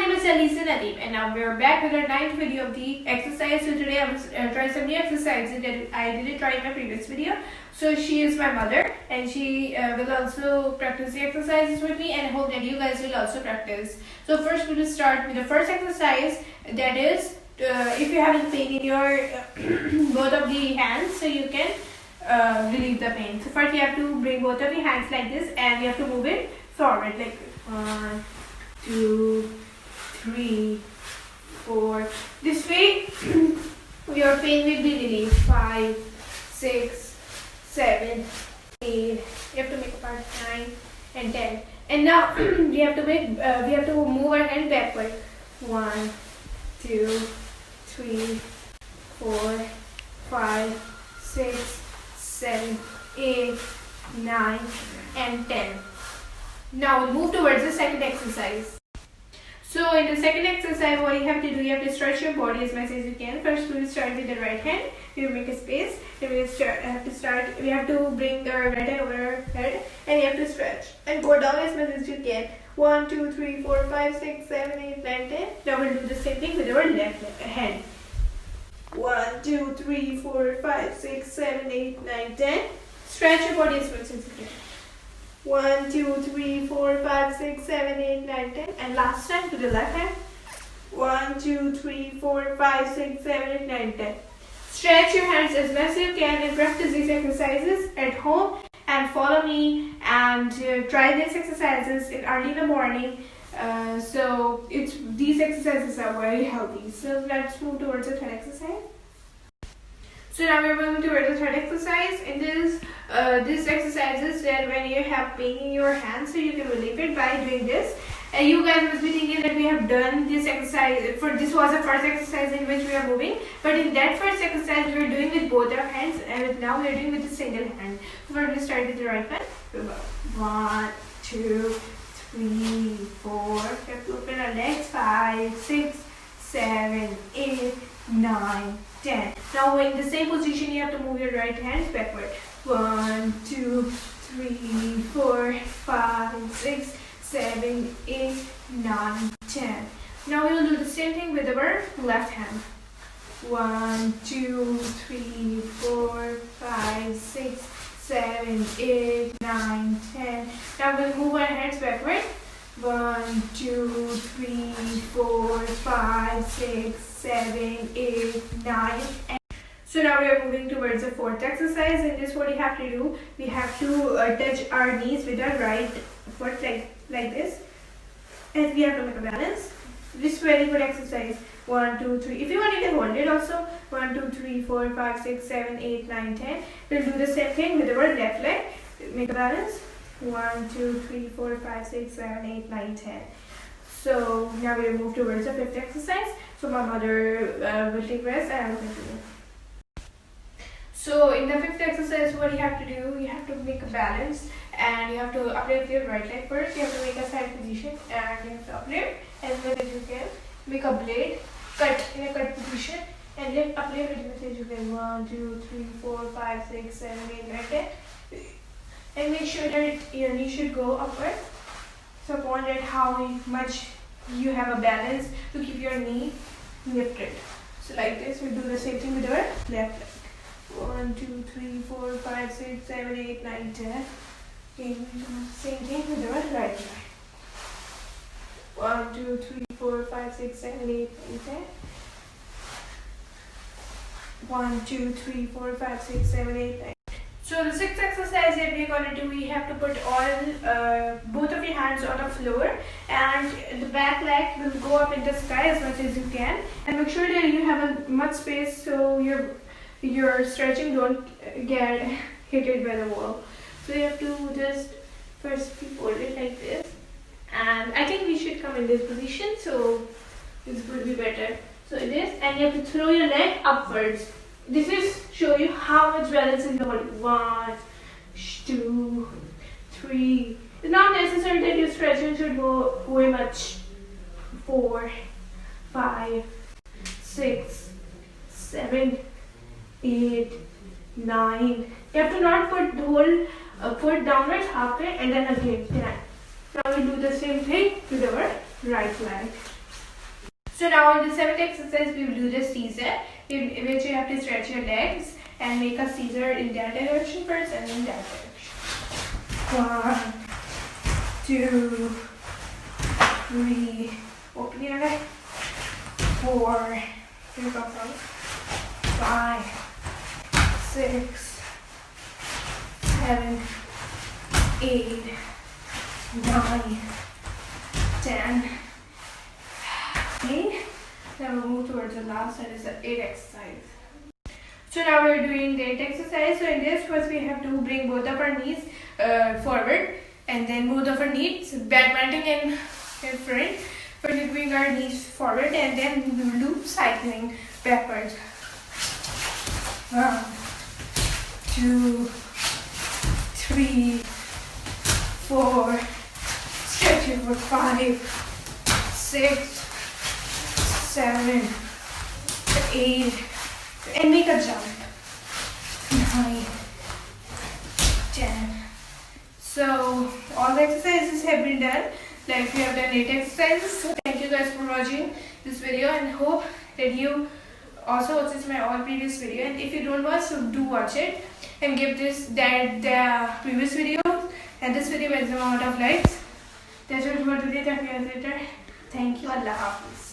name is Aleeza Nadeem and now we're back with our 9th video of the exercise. So today I'm trying some new exercises that I didn't try in my previous video. So she is my mother and she will also practice the exercises with me, and I hope that you guys will also practice. So first we will start with the first exercise, that is if you have pain in your both of the hands, so you can relieve the pain. So first you have to bring both of your hands like this and you have to move it forward like 1, 2, 3, 4. This way your pain will be relieved. 5, 6, 7, 8. You have to make a part 9 and 10. And now we have to move our hand backward. 1, 2, 3, 4, 5, 6, 7, 8, 9, and 10. Now we'll move towards the second exercise. So in the second exercise, what you have to do, you have to stretch your body as much as you can. First we will start with the right hand. You make a space. Then we have to bring our right hand over our head and you have to stretch and go down as much as you can. 1, 2, 3, 4, 5, 6, 7, 8, 9, 10. Now we'll do the same thing with our left hand. 1, 2, 3, 4, 5, 6, 7, 8, 9, 10. Stretch your body as much as you can. 1, 2, 3, 4, 5, 6, 7, 8, 9, 10. And last time to the left hand. 1, 2, 3, 4, 5, 6, 7, 8, 9, 10. Stretch your hands as much as you can and practice these exercises at home. And follow me and try these exercises early in the morning. These exercises are very healthy. So let's move towards the third exercise. So now we're moving towards the third exercise. In this exercise is that when you have pain in your hands, so you can relieve it by doing this. And you guys must be thinking that we have done this exercise. This was the first exercise in which we are moving. But in that first exercise, we were doing with both our hands, and now we are doing with the single hand. So first we start with the right hand. 1, 2, 3, 4. We have to open our legs. 5, 6, 7, 8, 9, 10. Now in the same position, you have to move your right hand backward. 1, 2, 3, 4, 5, 6, 7, 8, 9, 10. Now we will do the same thing with our left hand. 1, 2, 3, 4, 5, 6, 7, 8, 9, 10. Now we'll move our hands backward. 1, 2, 3, 4, 5, 6, 7, 8, 9. So now we are moving towards the fourth exercise. In this, what you have to do, we have to touch our knees with our right foot like this, and we have to make a balance. This is very good exercise. 1, 2, 3. If you want, you can hold it also. 1, 2, 3, 4, 5, 6, 7, 8, 9, 10. We'll do the same thing with our left leg. Make a balance. 1, 2, 3, 4, 5, 6, 7, 8, 9, 10. So now we'll move towards the fifth exercise. So my mother will take rest and I will continue. So in the fifth exercise, what you have to do, you have to make a balance and you have to uplift your right leg first. You have to make a side position and you have to uplift as much as you can. Make a blade, cut in a cut position and lift uplift as much as you can. 1, 2, 3, 4, 5, 6, 7, 8, 9, 10. And make sure that your knee should go upward. So upon that how much you have a balance to keep your knee lifted. So like this, we do the same thing with our left leg. 1, 2, 3, 4, 5, 6, 7, 8, 9, 10. Okay, we do the same thing with our right leg. 1, 2, 3, 4, 5, 6, 7, 8, 9, 10. 1, 2, 3, 4, 5, 6, 7, 8, 9. So the sixth exercise that we're going to do, we have to put both of your hands on the floor and the back leg will go up in the sky as much as you can. And make sure that you have a much space so your stretching don't get hit by the wall. So you have to just first fold it like this. And I think we should come in this position, so this would be better. So this, and you have to throw your leg upwards. This is show you how much balance is in the body. 1, 2, 3. It's not necessary that your stretching should go way much. 4, 5, 6, 7, 8, 9. You have to not put the whole foot downwards halfway and then again 10. Now we do the same thing with our right leg. So now in the 7th exercise, we will do the Caesar, in which you have to stretch your legs and make a Caesar in that direction first and in that direction. 1, 2, 3, open your leg. 4, here we go, 5, 6, 7, 8, 9, 10. Okay, now we'll move towards the last, that is the 8th exercise. So now we're doing the 8th exercise. So in this, first we have to bring both of our knees forward, and then both of our knees bending in front. First we bring our knees forward, and then we will do cycling backwards. 1, 2, 3, 4, stretch it for 5, 6, 7, 8, and make a jump. 9, 10. So all the exercises have been done. Like we have done 8 exercises. So thank you guys for watching this video, and hope that you also watch my all previous video. And if you don't watch, so do watch it and give the previous video and this video maximum amount of likes. That's all for today. Talk to you later. Thank you. Allah Hafiz.